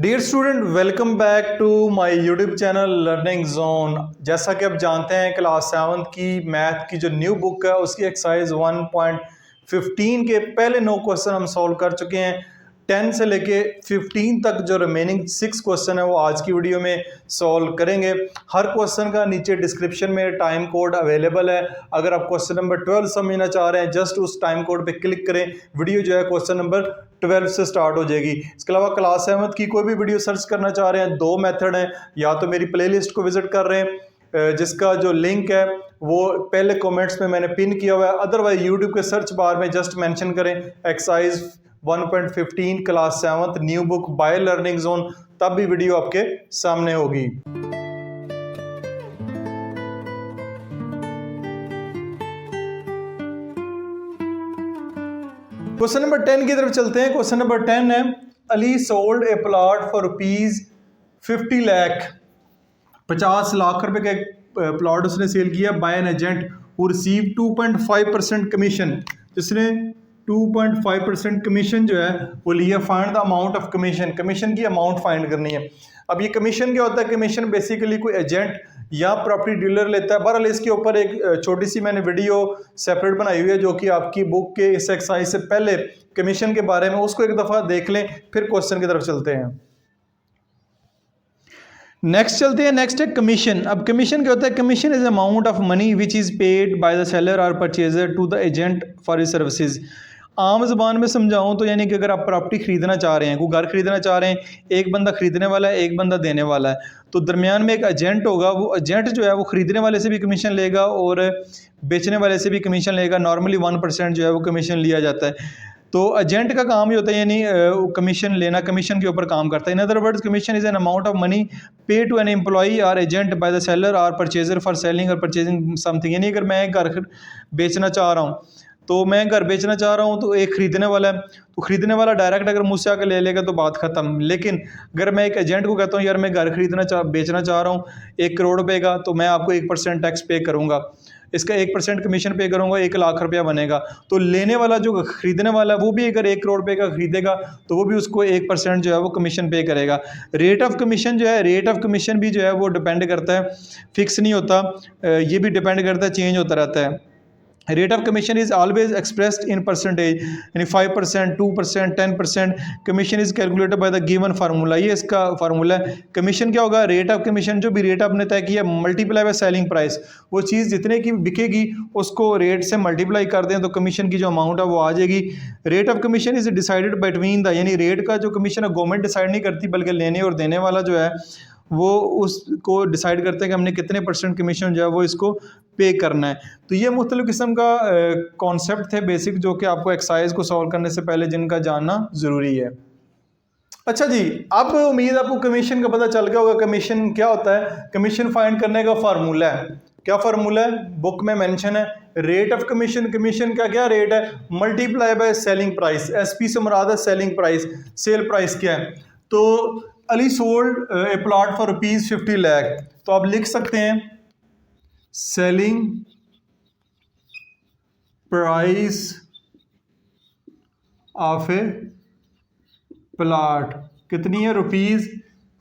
Dear student, welcome back to my YouTube channel Learning Zone. जैसा कि आप जानते हैं क्लास 7 की मैथ की जो न्यू बुक है उसकी एक्सरसाइज 1.15 के पहले 9 क्वेश्चन हम सॉल्व कर चुके हैं। 10 से लेके 15 तक जो रिमेनिंग 6 क्वेश्चन है वो आज की वीडियो में सॉल्व करेंगे। हर क्वेश्चन का नीचे डिस्क्रिप्शन में टाइम कोड अवेलेबल है। अगर आप क्वेश्चन नंबर 12 समझना चाह रहे हैं जस्ट उस टाइम कोड पे क्लिक करें, वीडियो जो है क्वेश्चन नंबर 12 से स्टार्ट हो जाएगी। इसके अलावा क्लास 7 की कोई भी वीडियो सर्च करना चाह रहे हैं, दो मेथड हैं। या तो मेरी प्लेलिस्ट को विजिट कर रहे हैं जिसका जो लिंक है वो पहले कमेंट्स में मैंने पिन किया हुआ है, अदरवाइज यूट्यूब के सर्च बार में जस्ट मेंशन करें exercise 1.15 class 7 new book by learning zone, तब भी वीडियो आपके सामने होगी। क्वेश्चन नंबर 10 की तरफ चलते हैं। क्वेश्चन नंबर 10 है, Ali sold a plot for ₹50 lakh. 50 lakh रुपए का एक प्लॉट उसने सेल किया by an agent who receive 2.5% commission, जिसने 2.5% कमीशन जो है वो लिया। Find the amount of commission, commission की अमाउंट फाइंड करनी है। अब ये कमीशन क्या होता है? कमीशन बेसिकली कोई एजेंट या प्रॉपर्टी डीलर लेता है। बहरहाल इसके ऊपर एक छोटी सी मैंने वीडियो सेपरेट बनाई हुई है जो कि आपकी बुक के इस एक्सरसाइज से पहले कमीशन के बारे में, उसको एक दफ़ा देख लें, फिर क्वेश्चन की तरफ चलते हैं। नेक्स्ट चलते हैं। नेक्स्ट है कमीशन। अब कमीशन क्या होता है? Commission is amount of money which is paid by the seller और purchaser to the agent for his services. आम ज़बान में समझाऊं तो यानी कि अगर आप प्रॉपर्टी खरीदना चाह रहे हैं, कोई घर खरीदना चाह रहे हैं, एक बंदा खरीदने वाला है, एक बंदा देने वाला है, तो दरमियान में एक एजेंट होगा। वो एजेंट जो है वो खरीदने वाले से भी कमीशन लेगा और बेचने वाले से भी कमीशन लेगा। नॉर्मली 1% जो है वो कमीशन लिया जाता है। तो एजेंट का काम ही होता है यानी कमीशन लेना, कमीशन के ऊपर काम करता है। In other words, commission is an amount of money पे टू एन एम्प्लॉई और एजेंट बाय द सेलर और परचेजर फॉर सेलिंग और परचेजिंग समथिंग। यानी अगर मैं घर बेचना चाह रहा हूँ, तो मैं घर बेचना चाह रहा हूँ तो एक खरीदने वाला है, तो खरीदने वाला डायरेक्ट अगर मुझसे आकर ले लेगा तो बात खत्म। लेकिन अगर मैं एक एजेंट को कहता हूँ यार मैं घर बेचना चाह रहा हूँ 1 करोड़ रुपए का, तो मैं आपको 1% टैक्स पे करूँगा, इसका 1% कमीशन पे करूँगा, 1 लाख रुपया बनेगा। तो लेने वाला जो खरीदने वाला है वो भी अगर 1 करोड़ रुपये का खरीदेगा तो वो भी उसको 1% जो है वो कमीशन पे करेगा। रेट ऑफ कमीशन जो है, रेट ऑफ कमीशन भी जो है वो डिपेंड करता है, फिक्स नहीं होता, ये भी डिपेंड करता है, चेंज होता रहता है। Rate of commission is always expressed in percentage, यानी 5%, 2%, 10%। Commission is calculated by the given formula, ये इसका फार्मूला है। कमीशन क्या होगा? रेट ऑफ कमीशन, जो भी रेट आपने तय किया, मल्टीप्लाई बाय सेलिंग प्राइस। वो चीज़ जितने की बिकेगी उसको रेट से मल्टीप्लाई कर दें तो कमीशन की जो अमाउंट है वो आ जाएगी। Rate of commission is decided between the, यानी रेट का जो कमीशन है गवर्नमेंट डिसाइड नहीं करती, बल्कि लेने और देने वाला जो है वो उसको डिसाइड करते हैं कि हमने कितने % कमीशन जो है वो इसको पे करना है। तो ये मुख्तलिफ किस्म का कॉन्सेप्ट थे बेसिक, जो कि आपको एक्सरसाइज को सॉल्व करने से पहले जिनका जानना ज़रूरी है। अच्छा जी, अब उम्मीद आपको कमीशन का पता चल गया होगा। कमीशन क्या होता है? कमीशन फाइंड करने का फार्मूला है। क्या फार्मूला है? बुक में मेंशन है। रेट ऑफ कमीशन, कमीशन का क्या रेट है? Multiply by selling price. SP से मुराद है सेलिंग प्राइस, सेल प्राइस क्या है? तो Ali sold a plot for ₹50 lakh, तो आप लिख सकते हैं selling price of A plot कितनी है? रुपीज़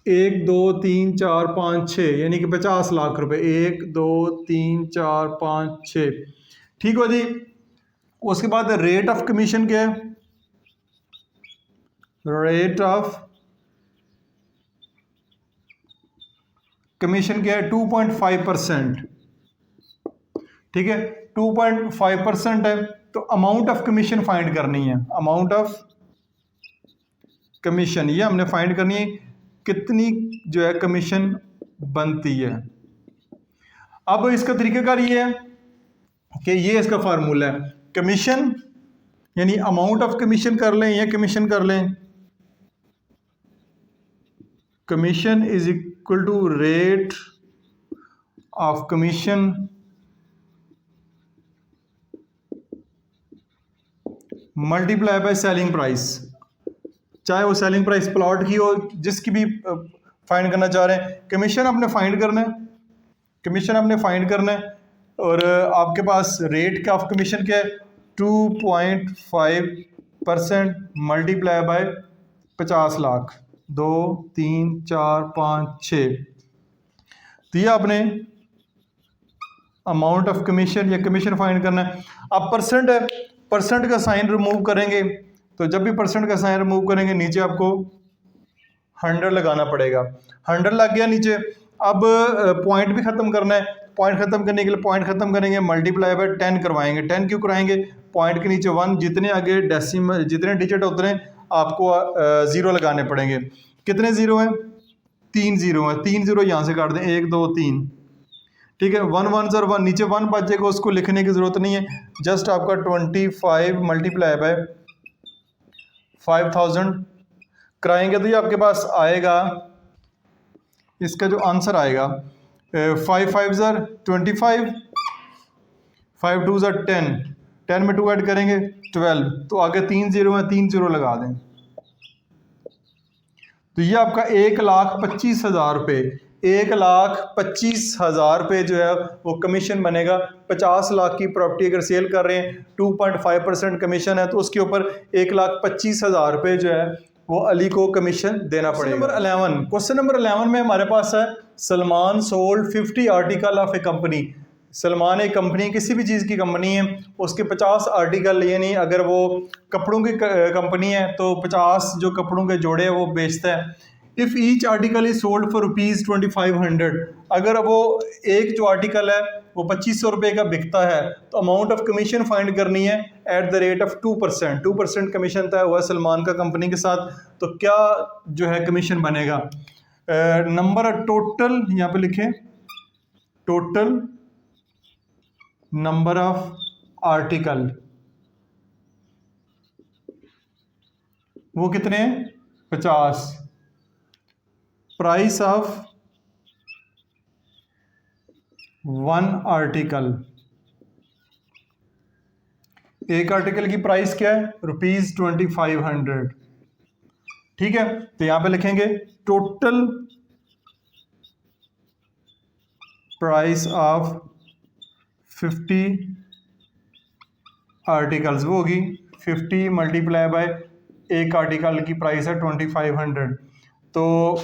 1 2 3 4 5 6, यानी कि 50 लाख रुपए। 1 2 3 4 5 6, ठीक हो जी। उसके बाद रेट ऑफ कमीशन क्या है? रेट ऑफ कमीशन क्या है? 2.5%, ठीक है, 2.5% है। तो अमाउंट ऑफ कमीशन फाइंड करनी है। अमाउंट ऑफ कमीशन ये हमने फाइंड करनी है, कितनी जो है कमीशन बनती है। अब इसका तरीकाकार ये है कि ये इसका फार्मूला है। कमीशन यानी अमाउंट ऑफ कमीशन कर लें या कमीशन कर लें, commission is equal to rate of commission multiply by selling price. चाहे वो सेलिंग प्राइस प्लॉट की हो, जिसकी भी फाइंड करना चाह रहे हैं, कमीशन आपने फाइंड करना है। कमीशन आपने फाइंड करना है और आपके पास रेट का ऑफ कमीशन क्या है? 2.5% मल्टीप्लाई बाय 50 लाख, 2 3 4 5 6। तो ये आपने अमाउंट ऑफ कमीशन या कमीशन फाइंड करना है। अब परसेंट है, परसेंट का साइन रिमूव करेंगे, तो जब भी परसेंट का साइन रिमूव करेंगे नीचे आपको 100 लगाना पड़ेगा। 100 लग गया नीचे। अब पॉइंट भी ख़त्म करना है। पॉइंट ख़त्म करने के लिए पॉइंट ख़त्म करेंगे, मल्टीप्लाई बाय 10 करवाएंगे। 10 क्यों कराएंगे? पॉइंट के नीचे 1, जितने आगे डेसिमल जितने डिजिट होते हैं आपको ज़ीरो लगाने पड़ेंगे। कितने ज़ीरो हैं? 3 ज़ीरो हैं। 3 ज़ीरो यहाँ से काट दें, 1 2 3, ठीक है। 1 1 सर 1, नीचे 1 बच जाएगा, उसको लिखने की ज़रूरत नहीं है। जस्ट आपका 25 मल्टीप्लाई बाय 5000 कराएंगे तो ये आपके पास आएगा, इसका जो आंसर आएगा 5 5 ज़र 25, 5 2 ज़र 10, 10 में 2 ऐड करेंगे 12, तो आगे 3 ज़ीरो है, 3 ज़ीरो लगा दें। तो ये आपका 1,25,000 रुपये, 1,25,000 रुपये जो है वो कमीशन बनेगा। 50 लाख की प्रॉपर्टी अगर सेल कर रहे हैं, 2.5% कमीशन है, तो उसके ऊपर 1,25,000 रुपये जो है वो अली को कमीशन देना पड़ेगा। नंबर 11, क्वेश्चन नंबर 11 में हमारे पास है Salman sold 50 article of A company. Salman एक कंपनी, किसी भी चीज़ की कंपनी है, उसके 50 आर्टिकल, यानी अगर वो कपड़ों की कंपनी है तो 50 जो कपड़ों के जोड़े हैं वो बेचता है। If each article is sold for ₹2500, अगर वो एक जो आर्टिकल है वो 2500 रुपये का बिकता है, तो अमाउंट ऑफ कमीशन फाइंड करनी है at the rate of 2%। 2% commission तय हुआ है सलमान का कंपनी के साथ, तो क्या जो है कमीशन बनेगा? नंबर टोटल यहाँ पे लिखें, टोटल नंबर ऑफ आर्टिकल वो कितने हैं? 50। प्राइस ऑफ 1 आर्टिकल, एक आर्टिकल की प्राइस क्या है? ₹2500, ठीक है। तो यहां पे लिखेंगे टोटल प्राइस ऑफ 50 आर्टिकल्स, वो होगी 50 मल्टीप्लाई बाय एक आर्टिकल की प्राइस है 2500, तो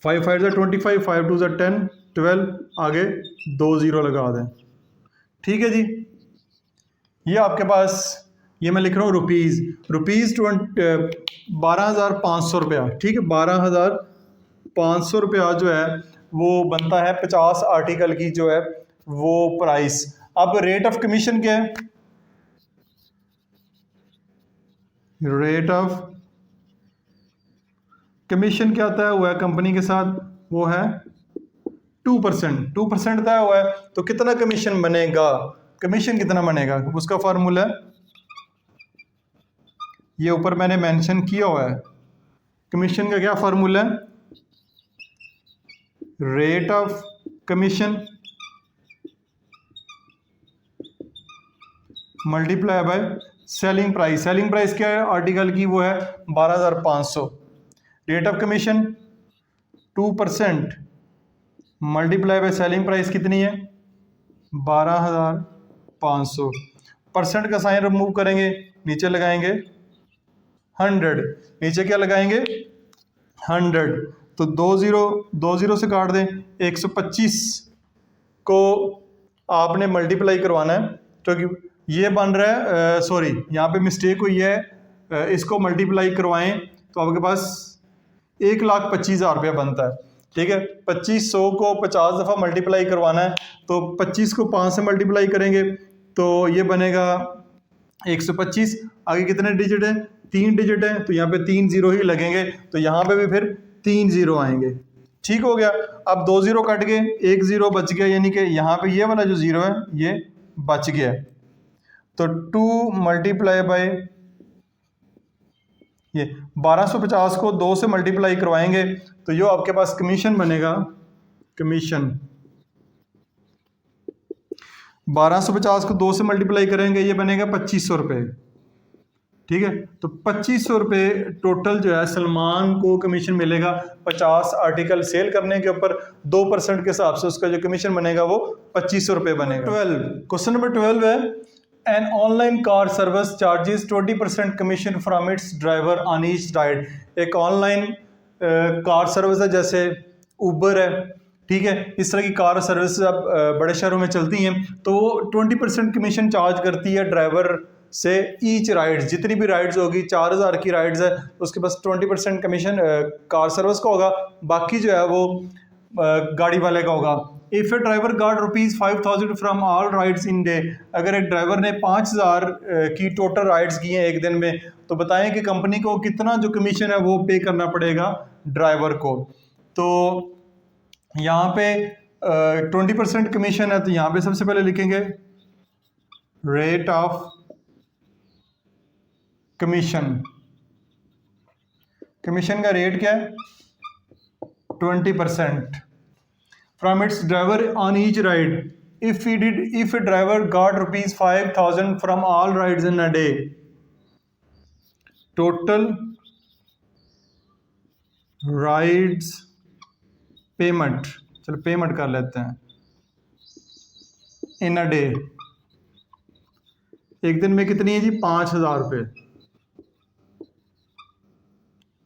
5 5 ज़ा 25, 5 2 ज़ा 10, 12, आगे 2 ज़ीरो लगा दें, ठीक है जी। ये आपके पास, ये मैं लिख रहा हूँ रुपीज़ 12,500 रुपया, ठीक है। 12,500 रुपया जो है वो बनता है 50 आर्टिकल की जो है वो प्राइस। अब रेट ऑफ कमीशन क्या है? रेट ऑफ कमीशन क्या तय हुआ है कंपनी के साथ? वो है 2%। 2% तय हुआ है, तो कितना कमीशन बनेगा? कमीशन कितना बनेगा उसका फार्मूला है, ये ऊपर मैंने मेंशन किया हुआ है। कमीशन का क्या फार्मूला है? Rate of commission multiply by selling price. Selling price क्या है आर्टिकल की? वो है 12,500। Rate of commission 2% multiply by selling price कितनी है? 12,500। परसेंट का साइन रिमूव करेंगे, नीचे लगाएंगे 100, नीचे क्या लगाएंगे? 100, तो 2 ज़ीरो से काट दें। 125 को आपने मल्टीप्लाई करवाना है, क्योंकि ये बन रहा है, सॉरी यहाँ पे मिस्टेक हुई है, इसको मल्टीप्लाई करवाएं तो आपके पास 1,25,000 रुपया बनता है, ठीक है। 2500 को 50 दफ़ा मल्टीप्लाई करवाना है, तो 25 को 5 से मल्टीप्लाई करेंगे तो ये बनेगा 125। आगे कितने डिजिट हैं? 3 डिजिट हैं, तो यहाँ पे 3 ज़ीरो ही लगेंगे, तो यहाँ पे भी फिर 3 ज़ीरो आएंगे, ठीक हो गया। अब 2 ज़ीरो कट गए, 1 ज़ीरो बच गया, यानी कि यहाँ पे ये वाला जो ज़ीरो है ये बच गया। तो 2 मल्टीप्लाई बाय ये 1250 को 2 से मल्टीप्लाई करवाएंगे तो ये आपके पास कमीशन बनेगा। कमीशन 1250 को 2 से मल्टीप्लाई करेंगे, ये बनेगा 2500 रुपये, ठीक है। तो 2500 रुपये टोटल जो है सलमान को कमीशन मिलेगा 50 आर्टिकल सेल करने के ऊपर। 2% के हिसाब से उसका जो कमीशन बनेगा वो 2500 रुपये बनेगा। 12, क्वेश्चन नंबर 12 है an online car service charges 20% commission from its driver on each ride. एक ऑनलाइन कार सर्विस है, जैसे ऊबर है, ठीक है, इस तरह की कार सर्विस अब बड़े शहरों में चलती हैं, तो वो 20% कमीशन चार्ज करती है ड्राइवर से ईच राइड्स, जितनी भी राइड्स होगी, 4000 की राइड्स है, उसके पास 20% कमीशन कार सर्विस का होगा, बाकी जो है वो गाड़ी वाले का होगा। If A driver got ₹5,000 from all rides in day, अगर एक ड्राइवर ने 5000 की टोटल राइड्स की हैं एक दिन में, तो बताएं कि कंपनी को कितना जो कमीशन है वो पे करना पड़ेगा ड्राइवर को। तो यहाँ पे 20% कमीशन है, तो यहाँ पे सबसे पहले लिखेंगे रेट ऑफ कमीशन। कमीशन का रेट क्या है? 20% from its driver on each ride. If a driver got ₹5,000 from all rides in a day, total rides payment, चलो पेमेंट कर लेते हैं, इन अ डे, एक दिन में कितनी है जी? 5,000 रुपये।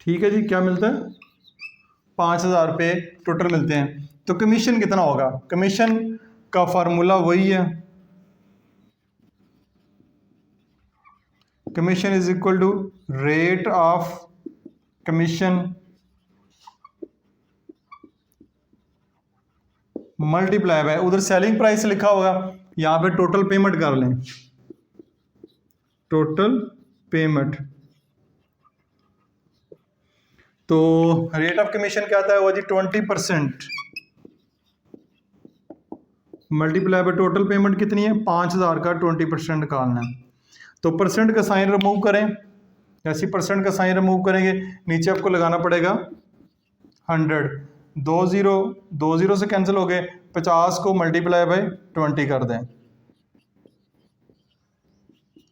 ठीक है जी, क्या मिलता है? 5,000 रुपये टोटल मिलते हैं। तो कमीशन कितना होगा? कमीशन का फार्मूला वही है, commission is equal to rate of commission multiply by, उधर सेलिंग प्राइस लिखा होगा, यहाँ पे टोटल पेमेंट कर लें, टोटल पेमेंट। तो रेट ऑफ कमीशन क्या आता है? वो जी 20% मल्टीप्लाई बाय टोटल पेमेंट कितनी है? 5,000 का 20% निकालना है। तो परसेंट का साइन रिमूव करें, जैसे परसेंट का साइन रिमूव करेंगे नीचे आपको लगाना पड़ेगा 100, 2 जीरो से कैंसिल हो गए, 50 को मल्टीप्लाई बाय 20 कर दें,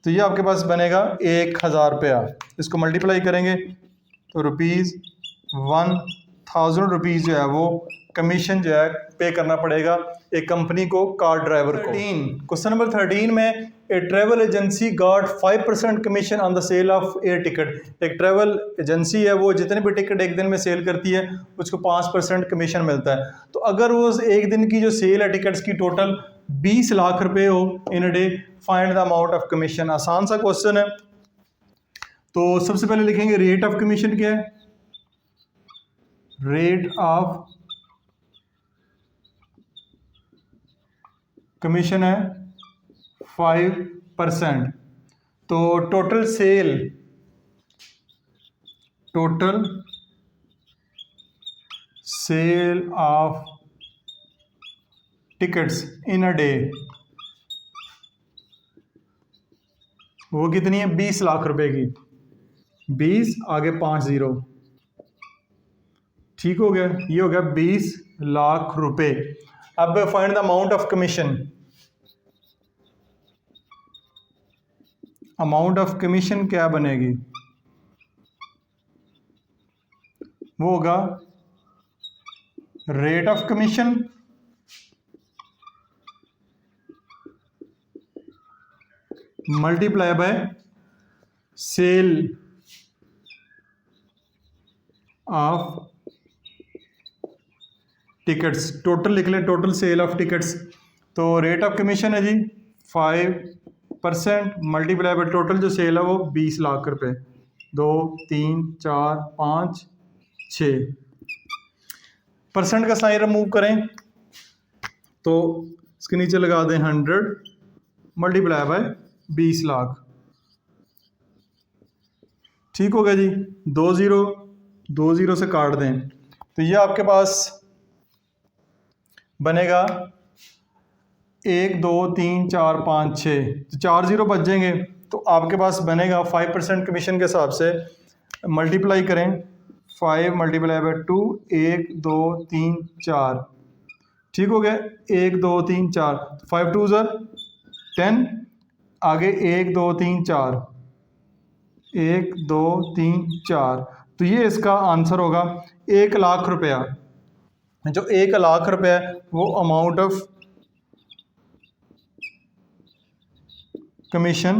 तो ये आपके पास बनेगा 1,000 रुपया। इसको मल्टीप्लाई करेंगे तो ₹1,000 जो है वो कमीशन जो है पे करना पड़ेगा एक कंपनी को कार ड्राइवर को। क्वेश्चन नंबर 13 में a travel agency got 5% commission on the sale of air ticket. एक ट्रेवल एजेंसी है वो जितने भी टिकट एक दिन में सेल करती है उसको 5% कमीशन मिलता है। तो अगर वो एक दिन की जो सेल है टिकट्स की टोटल 20 लाख रुपए हो in a day, find the amount of commission. आसान सा क्वेश्चन है। तो सबसे पहले लिखेंगे रेट ऑफ कमीशन क्या है? रेट ऑफ कमीशन है 5%। तो total sale of tickets in a day वो कितनी है? 20 लाख रुपए की। 20 आगे 5 जीरो, ठीक हो गया, ये हो गया 20 लाख रुपए। अब find the amount of commission. Amount of commission क्या बनेगी? वो होगा rate of commission multiply by sale of tickets. Total लिख लें, टोटल सेल ऑफ टिकट्स। तो रेट ऑफ कमीशन है जी 5% मल्टीप्लाई बाय टोटल जो सेल है वो 20 लाख रुपए। 2 3 4 5 6 परसेंट का साइन रिमूव करें तो इसके नीचे लगा दें 100 मल्टीप्लाई बाय 20 लाख। ठीक हो गया जी। 2 जीरो से काट दें तो ये आपके पास बनेगा 1 2 3 4 5 6, तो 4 जीरो बच जाएंगे। तो आपके पास बनेगा 5% कमीशन के हिसाब से, मल्टीप्लाई करें 5 मल्टीप्लाई बाय 2, 1 2 3 4, ठीक हो गया। 1 2 3 4, 5 2 10, आगे 1 2 3 4, 1 2 3 4, तो ये इसका आंसर होगा 1 लाख रुपया। जो 1 लाख रुपया है वो अमाउंट ऑफ कमीशन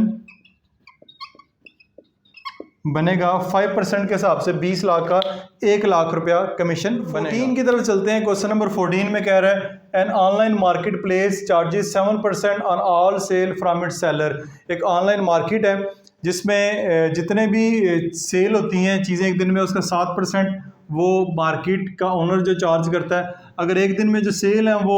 बनेगा 5% के हिसाब से 20 लाख का 1 लाख रुपया कमीशन बनेगा। 14 की तरफ चलते हैं। क्वेश्चन नंबर 14 में कह रहा है an online market place charges 7% on all sale from its seller. एक ऑनलाइन मार्केट है जिसमें जितने भी सेल होती हैं चीज़ें एक दिन में, उसका 7% वो मार्केट का ओनर जो चार्ज करता है। अगर एक दिन में जो सेल है वो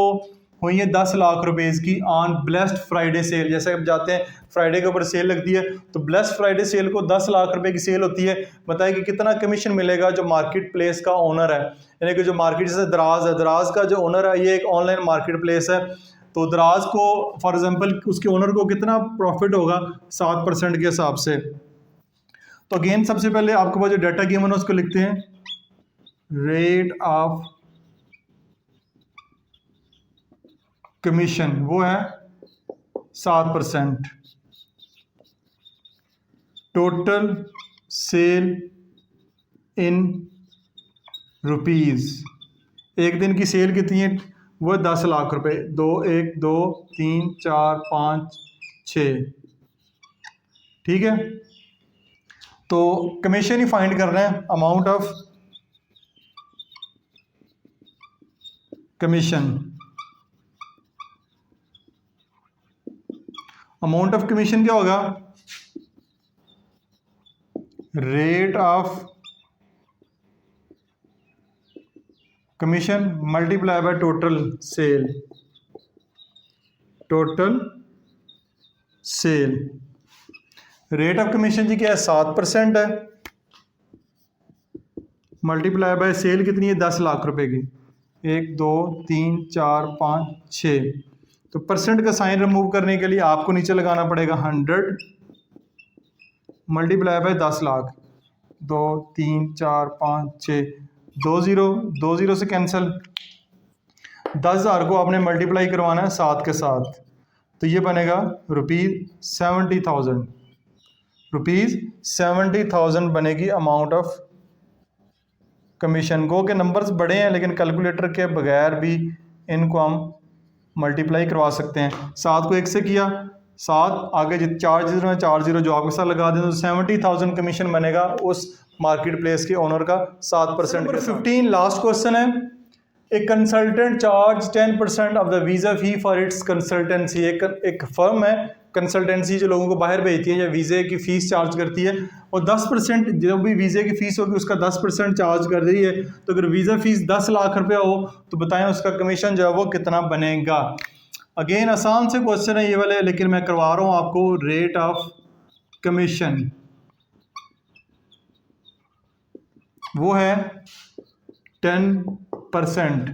हुई है 10 लाख रुपीज़ की ऑन ब्लेस्ड फ्राइडे सेल, जैसे अब जाते हैं फ्राइडे के ऊपर सेल लगती है तो ब्लेस्ड फ्राइडे सेल को 10 लाख रुपए की सेल होती है। बताइए कि कितना कमीशन मिलेगा जो मार्केट प्लेस का ओनर है, यानी कि जो मार्केट जैसे दराज है, दराज का जो ओनर है ये एक ऑनलाइन मार्केट प्लेस है, तो दराज को फॉर एग्जांपल उसके ओनर को कितना प्रॉफिट होगा 7% के हिसाब से। तो अगेन सबसे पहले आपके पास जो डाटा गिवन है उसको लिखते हैं, रेट ऑफ कमीशन वो है 7%, टोटल सेल इन रुपीज़, एक दिन की सेल कितनी है वो 10 लाख रुपए, 2 1 2 3 4 5 6, ठीक है। तो कमीशन ही फाइंड करना है, amount of commission, amount of commission क्या होगा, rate of commission multiply by total sale, total sale. Rate of commission जी क्या है 7% है, मल्टीप्लाई बाय सेल कितनी है 10 लाख रुपए की, 1 2 3 4 5 6। तो परसेंट का साइन रिमूव करने के लिए आपको नीचे लगाना पड़ेगा 100 मल्टीप्लाई बाय 10 लाख, 2 3 4 5 6, 2 0 से कैंसिल, 10,000 को आपने मल्टीप्लाई करवाना है 7 के साथ, तो ये बनेगा ₹70,000, ₹70,000 बनेगी अमाउंट ऑफ कमीशन। को के नंबर्स बड़े हैं लेकिन कैलकुलेटर के बगैर भी इनको हम मल्टीप्लाई करवा सकते हैं। 7 को 1 से किया, 7 आगे जो 4 जीरो है 4 जीरो जो आपके साथ लगा दें तो 70,000 कमीशन बनेगा उस मार्केट प्लेस के ओनर का 7%। 15 लास्ट क्वेश्चन है, एक consultant charge 10% of the visa fee for its consultancy. एक फर्म है कंसल्टेंसी जो लोगों को बाहर भेजती है या वीज़े की फ़ीस चार्ज करती है और 10% जो भी वीज़े की फ़ीस होगी उसका 10% चार्ज कर रही है। तो अगर वीज़ा फ़ीस 10 लाख रुपया हो तो बताएं उसका कमीशन जो है वो कितना बनेगा। अगेन आसान से क्वेश्चन है ये वाले, लेकिन मैं करवा रहा हूँ आपको। रेट ऑफ कमीशन वो है 10%,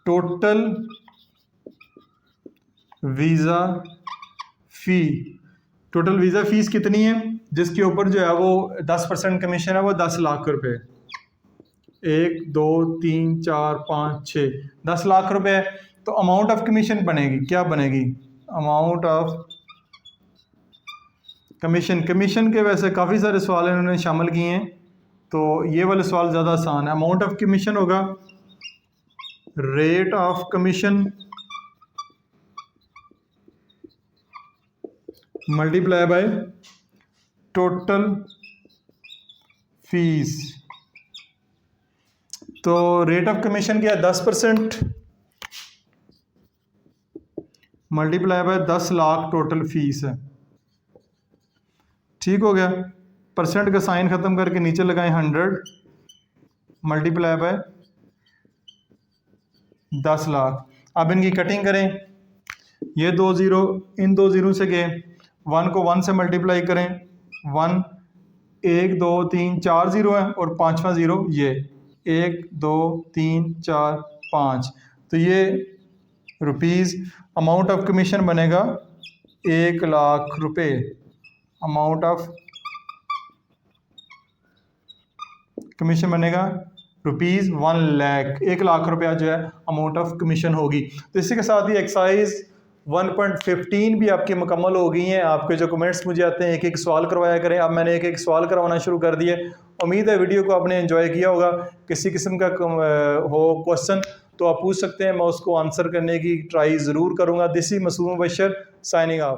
टोटल वीज़ा फ़ी, टोटल वीज़ा फ़ीस कितनी है जिसके ऊपर जो है वो 10% कमीशन है वो 10 लाख रुपए, 1 2 3 4 5 6, 10 लाख रुपए। तो अमाउंट ऑफ कमीशन बनेगी क्या बनेगी, अमाउंट ऑफ कमीशन। कमीशन के वैसे काफ़ी सारे सवाल इन्होंने शामिल किए हैं तो ये वाले सवाल ज़्यादा आसान है। अमाउंट ऑफ कमीशन होगा rate of commission multiply by total fees. तो रेट ऑफ कमीशन क्या है 10% multiply by 10 lakh total fees है, ठीक हो गया। परसेंट का साइन ख़त्म करके नीचे लगाएं 100 मल्टीप्लाई बाय 10 लाख। अब इनकी कटिंग करें, ये 2 ज़ीरो इन 2 ज़ीरो से गए, 1 को 1 से मल्टीप्लाई करें, 1 1 2 3 4 ज़ीरो है और 5वां ज़ीरो ये 1 2 3 4 5, तो ये रुपीज़ अमाउंट ऑफ कमीशन बनेगा 1 लाख रुपए। अमाउंट ऑफ कमीशन बनेगा ₹1 लाख, 1 लाख रुपया जो है अमाउंट ऑफ कमीशन होगी। तो इसी के साथ ही एक्सरसाइज 1.15 भी आपकी मुकम्मल हो गई हैं। आपके जो कमेंट्स मुझे आते हैं एक एक सवाल करवाया करें, अब मैंने एक एक सवाल करवाना शुरू कर दिए। उम्मीद है वीडियो को आपने एंजॉय किया होगा। किसी किस्म का हो क्वेश्चन तो आप पूछ सकते हैं, मैं उसको आंसर करने की ट्राई ज़रूर करूँगा। दिस इज़ मासूम मुबशर साइनिंग ऑफ।